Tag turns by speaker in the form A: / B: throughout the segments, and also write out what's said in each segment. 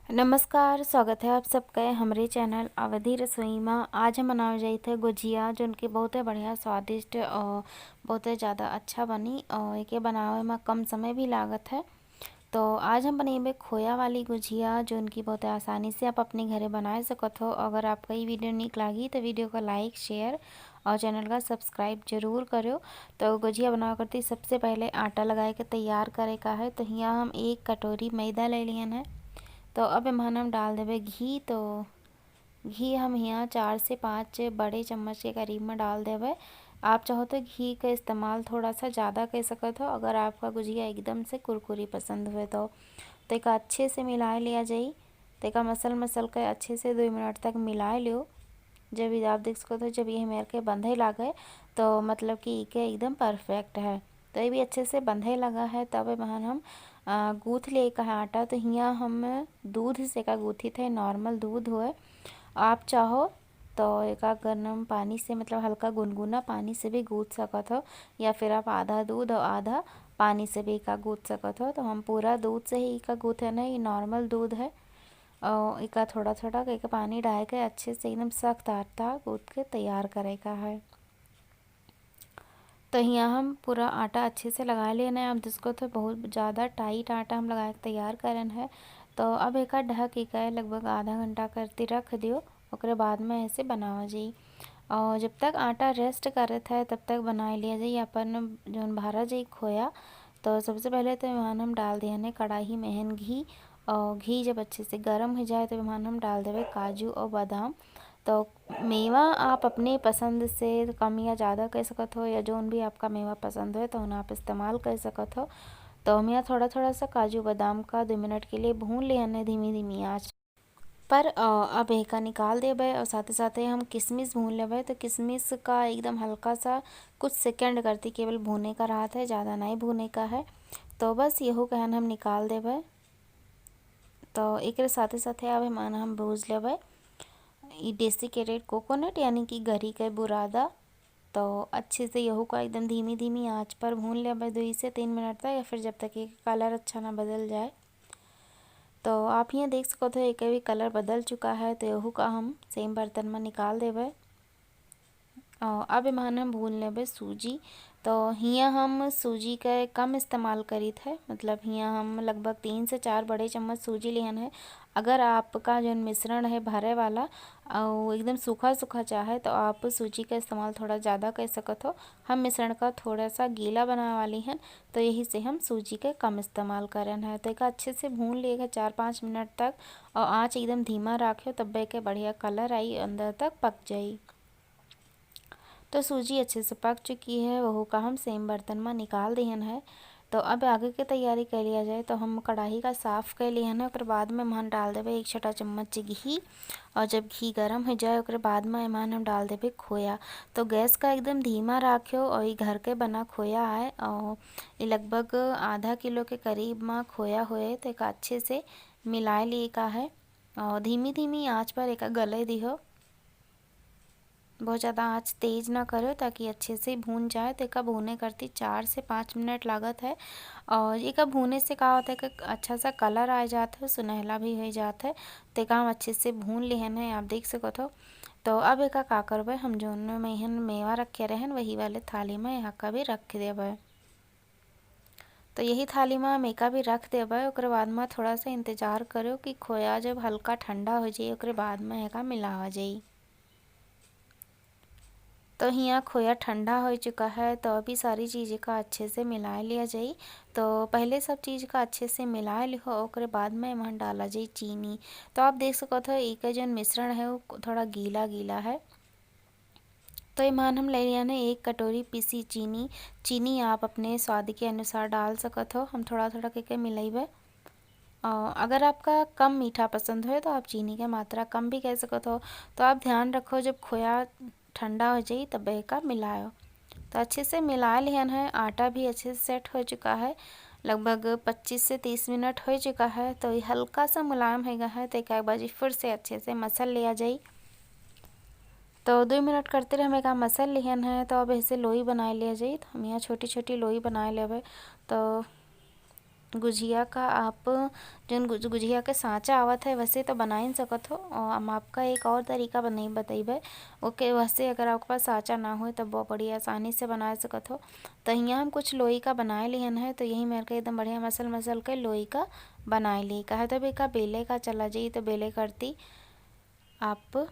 A: नमस्कार, स्वागत है आप सबका हमारे चैनल अवधि रसोई में। आज हम बनावे जाई थे गुजिया जो उनके बहुत ही बढ़िया स्वादिष्ट और बहुत ही ज़्यादा अच्छा बनी और एके बनावे में कम समय भी लागत है। तो आज हम बनेबे खोया वाली गुजिया जो उनकी बहुत ही आसानी से आप अपने घरे बना सकत हो। अगर आपका ये वीडियो निक लगी तो वीडियो को लाइक शेयर और चैनल का सब्सक्राइब जरूर करो। तो गुजिया बनावा करती सबसे पहले आटा लगा के तैयार करे का है। तो यहाँ हम 1 कटोरी मैदा ले लियन है। तो अब एमहन हम डाल देवे घी। तो घी हम यहाँ 4 से 5 बड़े चम्मच के करीब में डाल देवे। आप चाहो तो घी का इस्तेमाल थोड़ा सा ज़्यादा कर सकते हो अगर आपका गुजिया एकदम से कुरकुरी पसंद हुए तो एक अच्छे से मिला लिया जाई। तो एक मसल के अच्छे से 2 मिनट तक मिला लियो। जब भी आप देख सकते हो जब ये मेरे के बंधे लगे तो मतलब कि के एकदम परफेक्ट है। तो ये भी अच्छे से बंधे लगा है। तब एमहन हम गूँथ ले का है आटा। तो यहाँ हम दूध से का गूँथी थे, नॉर्मल दूध हुए। आप चाहो तो एक गर्म पानी से मतलब हल्का गुनगुना पानी से भी गूँथ सकत हो, या फिर आप आधा दूध और आधा पानी से भी का गूँथ सकत हो। तो हम पूरा दूध से ही का गूँथे ना, ये नॉर्मल दूध है और एक थोड़ा थोड़ा एक पानी डाल के अच्छे से एकदम सख्त आटा गूँथ के तैयार करे का है। तो यहाँ हम पूरा आटा अच्छे से लगा लेना है। अब जिसको तो बहुत ज़्यादा टाइट आटा हम लगा के तैयार करन है। तो अब एक ढक के लगभग आधा घंटा करती रख दियो। ओकरे बाद में ऐसे बनावा जाई और जब तक आटा रेस्ट करत है तब तक बना लिया जाई अपन जो भारा जाई खोया। तो सबसे पहले तो वहाँ हम डाल दिया कढ़ाई में घी। और घी जब अच्छे से गर्म हो जाए तो वहाँ हम डाल देवे काजू और बादाम। तो मेवा आप अपने पसंद से कम या ज़्यादा कर सकत हो, या जोन भी आपका मेवा पसंद है तो उन्हें आप इस्तेमाल कर सकत हो। तो हम यहाँ थोड़ा थोड़ा सा काजू बादाम का 2 मिनट के लिए भून लिया धीमी धीमी आँच पर। अब एका निकाल देवे और साथ ही साथ हम किशमिश भून लेवे। तो किशमिश का एकदम हल्का सा कुछ सेकंड करती केवल भूने का राहत है, ज़्यादा नहीं भूने का है। तो बस यहू कहन हम निकाल देवे। तो एक साथ ही अब हम भूज लेवे डेसिकेटेड कोकोनट यानी कि गरी के बुरादा। तो अच्छे से यहू का एकदम धीमी धीमी आंच पर भून लेवे 2 से 3 मिनट तक, या फिर जब तक ये कलर अच्छा ना बदल जाए। तो आप यहाँ देख सकते हो एक भी कलर बदल चुका है। तो यहू का हम सेम बर्तन में निकाल देवे। अब एमहन हम भून लेवे सूजी। तो हियाँ हम सूजी का कम इस्तेमाल करी थे, मतलब हियाँ हम लगभग 3 से 4 बड़े चम्मच सूजी लिहन है। अगर आपका जो मिश्रण है भरे वाला और एकदम सूखा सूखा चाहे तो आप सूजी का इस्तेमाल थोड़ा ज़्यादा कर सकत हो। हम मिश्रण का थोड़ा सा गीला बनाने वाली हैं तो यही से हम सूजी के कम इस्तेमाल करन है। तो एक अच्छे से भून लिएगा 4-5 मिनट तक और आँच एकदम धीमा रखियो, तब के बढ़िया कलर आई अंदर तक पक जाई। तो सूजी अच्छे से पक चुकी है, वह का हम सेम बर्तन में निकाल दिहन है। तो अब आगे की तैयारी कर लिया जाए। तो हम कढ़ाई का साफ़ कर लिहन है। और बाद में हम डाल देवे 1 छोटा चम्मच घी। और जब घी गर्म हो जाए और बाद में एमान हम डाल देवे खोया। तो गैस का एकदम धीमा रखियो और ये घर के बना खोया है और ये लगभग आधा किलो के करीब में खोया हुए। तो एक अच्छे से मिला लिए का है और धीमी धीमी आँच पर एक गले दिहो। बहुत ज़्यादा आँच तेज़ ना करो ताकि अच्छे से भून जाए। तो एक भूने करती 4 से 5 मिनट लागत है। और एक भूने से क्या होता है कि अच्छा सा कलर आ जाता है, सुनहला भी हो जाता है। तो एक हम अच्छे से भून लिहन है, आप देख सकते हो। तो अब एक का करबे हम जो में मेवा रखे रहन वही वाले थाली में यहाँ का भी रख देवे। तो यही थाली में हम एका भी रख देवे। ओकरे बाद में थोड़ा सा इंतजार करो कि खोया जब हल्का ठंडा हो जाए ओकरे बाद में एका मिलावा जाई। तो यहाँ खोया ठंडा हो चुका है। तो अभी सारी चीज़ें का अच्छे से मिला लिया जाई। तो पहले सब चीज़ का अच्छे से मिला लिहो ओकरे बाद में एमन डाला जाई चीनी। तो आप देख सकते हो एक जो मिश्रण है वो थोड़ा गीला गीला है। तो एमान हम ले लिया ना 1 कटोरी पीसी चीनी। चीनी आप अपने स्वाद के अनुसार डाल सकत हो, हम थोड़ा थोड़ा करके मिलाइबे। अगर आपका कम मीठा पसंद हो तो आप चीनी की मात्रा कम भी कर सकत हो। तो आप ध्यान रखो जब खोया ठंडा हो जाए तब का मिलाओ। तो अच्छे से मिला लिहन है। आटा भी अच्छे से सेट हो चुका है, लगभग 25 से 30 मिनट हो चुका है। तो ये हल्का सा मुलायम हो गया है। तो एक बाजी फिर से अच्छे से मसल लिया जाए। तो 2 मिनट करते रहे हमें का मसल लिहन है। तो अब ऐसे लोई बना लिया जाए। तो हम यहाँ छोटी छोटी लोई बना लेवे। तो गुजिया का आप जौन गुजिया के साँचा आवत है वैसे तो बना ही सकत हो। और हम आपका एक और तरीका बनाई बतइबे। ओके, वैसे अगर आपके पास साँचा ना हो तो बहुत बड़ी आसानी से बना सकत हो। तो यहाँ हम कुछ लोई का बनाए लिहन है। तो यही मेरे को एकदम बढ़िया मसल मसल के लोई का बनाए ली कहा तो बेका बेले का चला जाई तो बेले करती आप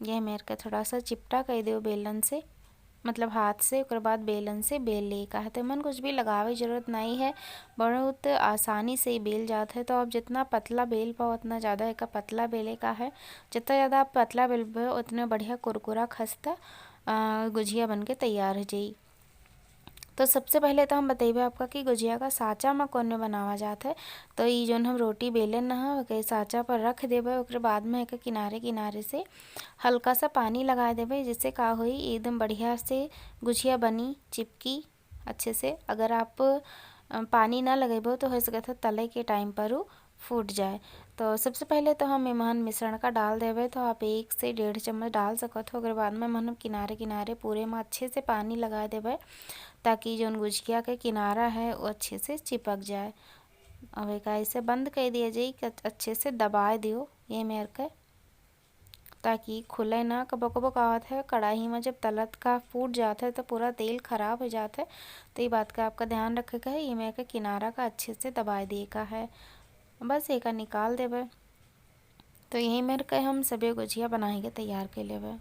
A: यह मेरे को थोड़ा सा चिपटा कर दो बेलन से, मतलब हाथ से। उसके बाद बेलन से बेल ले कहा तो मन कुछ भी लगावे जरूरत नहीं है, बहुत आसानी से ही बेल जाता है। तो आप जितना पतला बेल पाओ उतना ज़्यादा एक पतला बेले का है। जितना ज़्यादा आप पतला बेल पाओ उतना बढ़िया कुरकुरा खस्ता गुजिया बन के तैयार हो जाई। तो सबसे पहले तो हम बतेबे आपका कि गुजिया का साँचा में कौन बनावा जाता है। तो ये जो हम रोटी बेलन ना के साँचा पर रख देबे, उसके बाद में एक किनारे किनारे से हल्का सा पानी लगा देबे, जिससे का होई एकदम बढ़िया से गुजिया बनी चिपकी अच्छे से। अगर आप पानी ना लगेबो तो हो सकता है तले के टाइम पर वो फूट जाए। तो सबसे पहले तो हम एमहन मिश्रण का डाल देवे। तो आप 1 से 1.5 चम्मच डाल सकत हो। अगर बाद में हम किनारे किनारे पूरे में अच्छे से पानी लगा देवे, ताकि जो गुजिया के किनारा है वो अच्छे से चिपक जाए। अब एक ऐसे बंद कर दिया जाए कि अच्छे से दबा दियो ये मेरे के, ताकि खुले ना। कबो कबो का होता है कढ़ाई में जब तलत का फूट जाता है तो पूरा तेल खराब हो जाता है। तो ये बात का आपका ध्यान रखेगा है। ये मेरे का किनारा का अच्छे से दबा दिए का है, बस एक निकाल देवे। तो यही मेरे के हम सभी गुजिया बनाएंगे तैयार कर लेवे।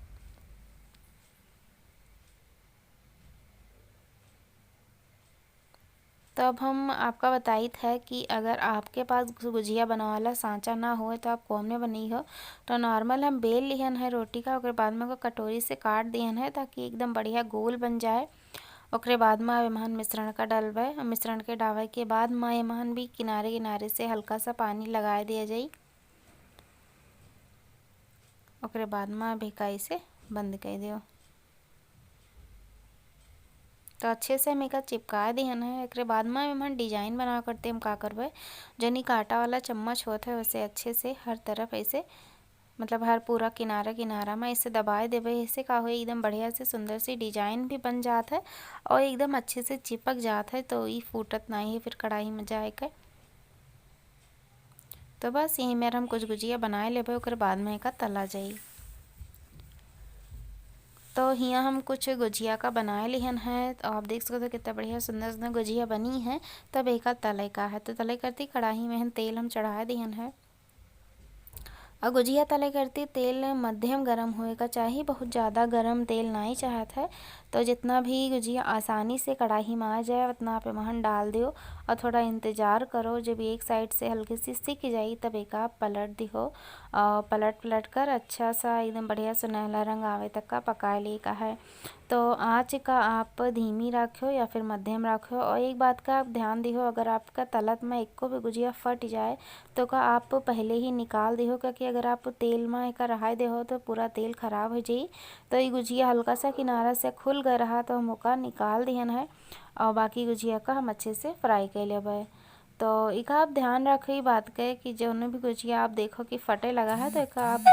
A: तो अब हम आपका बताइत है कि अगर आपके पास गुजिया बनावे वाला सांचा ना हो तो आप कौन में बनी हो। तो नॉर्मल हम बेल लिहन है रोटी का, और बाद में को कटोरी से काट दिहन है ताकि एकदम बढ़िया गोल बन जाए। ओकरे बाद में एमहन मिश्रण का डलवे। मिश्रण के डाले के बाद में एमहन भी किनारे किनारे से हल्का सा पानी लगा दिया जाई। ओकरे बाद में भिकाई से बंद कर दियो। तो अच्छे से हम एक चिपका दिहन है। एक बाद में हम डिजाइन बना करते हम का करबे, जनी कांटा वाला चम्मच होता है वैसे अच्छे से हर तरफ ऐसे, मतलब हर पूरा किनारा किनारा में ऐसे दबाए देवे। ऐसे का हो एकदम बढ़िया से सुंदर सी डिजाइन भी बन जाता है और एकदम अच्छे से चिपक जाता है। तो ये फूटत नहीं है फिर कढ़ाई में जाए के। तो बस यही मेरा हम कुछ गुजिया बनाए लेबे, ओकर बाद में एक तला जाई। तो हियाँ हम कुछ गुजिया का बनाए लिहन है। तो आप देख सकते हो कितना बढ़िया सुंदर सुंदर गुजिया बनी है। तब एक तले का है। तो तले करती कढ़ाई में हम तेल हम चढ़ा दिहन है। और गुजिया तले करती तेल मध्यम गरम होएगा चाहिए, बहुत ज़्यादा गरम तेल नहीं चाहत है। तो जितना भी गुजिया आसानी से कढ़ाई में आ जाए उतना आप एमहन डाल दियो और थोड़ा इंतज़ार करो। जब एक साइड से हल्की सी सिक जाई तब एक आप पलट दिहो और पलट पलट कर अच्छा सा एकदम बढ़िया सुनहला रंग आवे तक का पका ले का है। तो आँच का आप धीमी रखो या फिर मध्यम रखो। और एक बात का आप ध्यान दिहो, अगर आपका तलत में एको भी गुजिया फट जाए तो का आप पहले ही निकाल दिहो, क्योंकि अगर आप तेल में एक रहा देहो तो पूरा तेल खराब हो जाई। तो ये गुजिया हल्का सा किनारा से खुल गए रहा तो हम ओका निकाल दिहन है और बाकी गुजिया का हम अच्छे से फ्राई कर लेबै। तो एक आप ध्यान रखो ये बात के कि जो भी गुजिया आप देखो कि फटे लगा है तो एक आप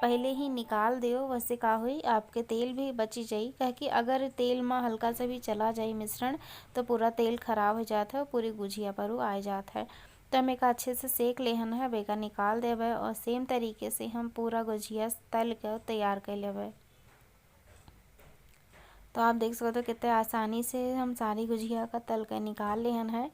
A: पहले ही निकाल दियो। वैसे का हुई आपके तेल भी बची जाई, कह कि अगर तेल में हल्का सा भी चला जाए मिश्रण तो पूरा तेल खराब हो जाता है और पूरी गुजिया पर वो आ जाता है। तो हम एक अच्छे से सेक लेहन है, बेका निकाल देवे और सेम तरीके से हम पूरा गुजिया तल के तैयार कर लेवे। तो आप देख सकते हो कितने आसानी से हम सारी गुजिया का तल के निकाल लेहन है।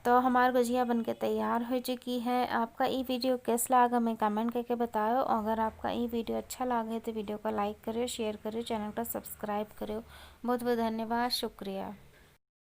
A: तो हमारी गुजिया बनके तैयार हो चुकी है। आपका ये वीडियो कैसा लगा हमें कमेंट करके बताओ। अगर आपका ये वीडियो अच्छा लगे तो वीडियो को लाइक करो, शेयर करो, चैनल को सब्सक्राइब करो। बहुत बहुत धन्यवाद, शुक्रिया।